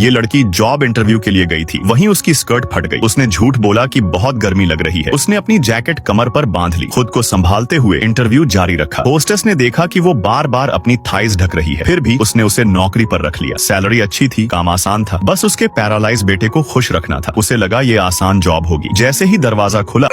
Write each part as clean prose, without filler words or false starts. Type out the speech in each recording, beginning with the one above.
ये लड़की job interview के लिए गई थी, वहीं उसकी स्कर्ट फट गई। उसने झूठ बोला कि बहुत गर्मी लग रही है। उसने अपनी जैकेट कमर पर बांध ली, खुद को संभालते हुए इंटरव्यू जारी रखा। होस्टेस ने देखा कि वो बार बार अपनी थाइज ढक रही है, फिर भी उसने उसे नौकरी पर रख लिया। सैलरी अच्छी थी, काम आसान था, बस उसके पैरालाइज बेटे को खुश रखना था। उसे लगा ये आसान जॉब होगी। जैसे ही दरवाजा खुला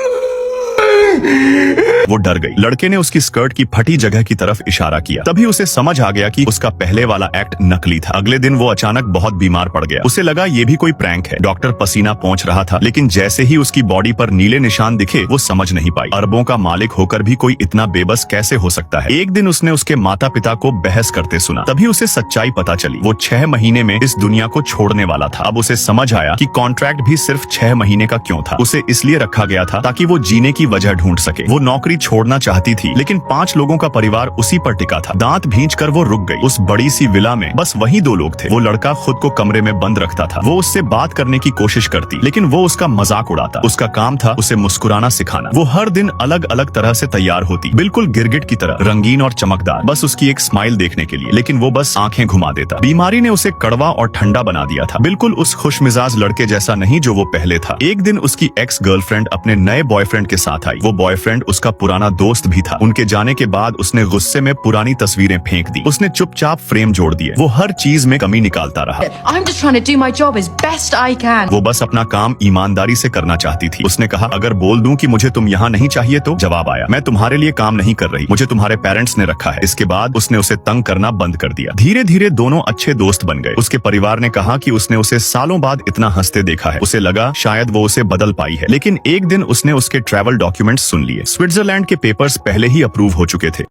वो डर गई। लड़के ने उसकी स्कर्ट की फटी जगह की तरफ इशारा किया। तभी उसे समझ आ गया कि उसका पहले वाला एक्ट नकली था। अगले दिन वो अचानक बहुत बीमार पड़ गया। उसे लगा ये भी कोई प्रैंक है। डॉक्टर पसीना पोंछ रहा था, लेकिन जैसे ही उसकी बॉडी पर नीले निशान दिखे वो समझ नहीं पाई। अरबों का मालिक होकर भी कोई इतना बेबस कैसे हो सकता है। एक दिन उसने उसके माता पिता को बहस करते सुना, तभी उसे सच्चाई पता चली। वो 6 महीने में इस दुनिया को छोड़ने वाला था। अब उसे समझ आया कि कॉन्ट्रैक्ट भी सिर्फ 6 महीने का क्यों था। उसे इसलिए रखा गया था ताकि वो जीने की वजह ढूंढ सके। वो नौकरी छोड़ना चाहती थी, लेकिन 5 लोगों का परिवार उसी पर टिका था। दांत भींच कर वो रुक गई। उस बड़ी सी विला में बस वही 2 लोग थे। वो लड़का खुद को कमरे में बंद रखता था। वो उससे बात करने की कोशिश करती, लेकिन वो उसका मजाक उड़ाता। उसका काम था उसे मुस्कुराना सिखाना। वो हर दिन अलग अलग तरह से तैयार होती, बिल्कुल गिरगिट की तरह, रंगीन और चमकदार, बस उसकी एक स्माइल देखने के लिए। लेकिन वो बस आंखें घुमा देता। बीमारी ने उसे कड़वा और ठंडा बना दिया था, बिल्कुल उस खुशमिजाज लड़के जैसा नहीं जो वो पहले था। एक दिन उसकी एक्स गर्लफ्रेंड अपने नए बॉयफ्रेंड के साथ आई। वो बॉयफ्रेंड उसका पुराना दोस्त भी था। उनके जाने के बाद उसने गुस्से में पुरानी तस्वीरें फेंक दी। उसने चुपचाप फ्रेम जोड़ दिए। वो हर चीज में कमी निकालता रहा। I'm just trying to do my job as best I can. वो बस अपना काम ईमानदारी से करना चाहती थी। उसने कहा, अगर बोल दूं कि मुझे तुम यहाँ नहीं चाहिए तो? जवाब आया, मैं तुम्हारे लिए काम नहीं कर रही, मुझे तुम्हारे पेरेंट्स ने रखा है। इसके बाद उसने उसे तंग करना बंद कर दिया। धीरे धीरे दोनों अच्छे दोस्त बन गए। उसके परिवार ने कहा कि उसने उसे सालों बाद इतना हंसते देखा है। उसे लगा शायद वो उसे बदल पाई है। लेकिन एक दिन उसने उसके ट्रैवल डॉक्यूमेंट्स सुन लिए। स्विट्जरलैंड के पेपर्स पहले ही अप्रूव हो चुके थे।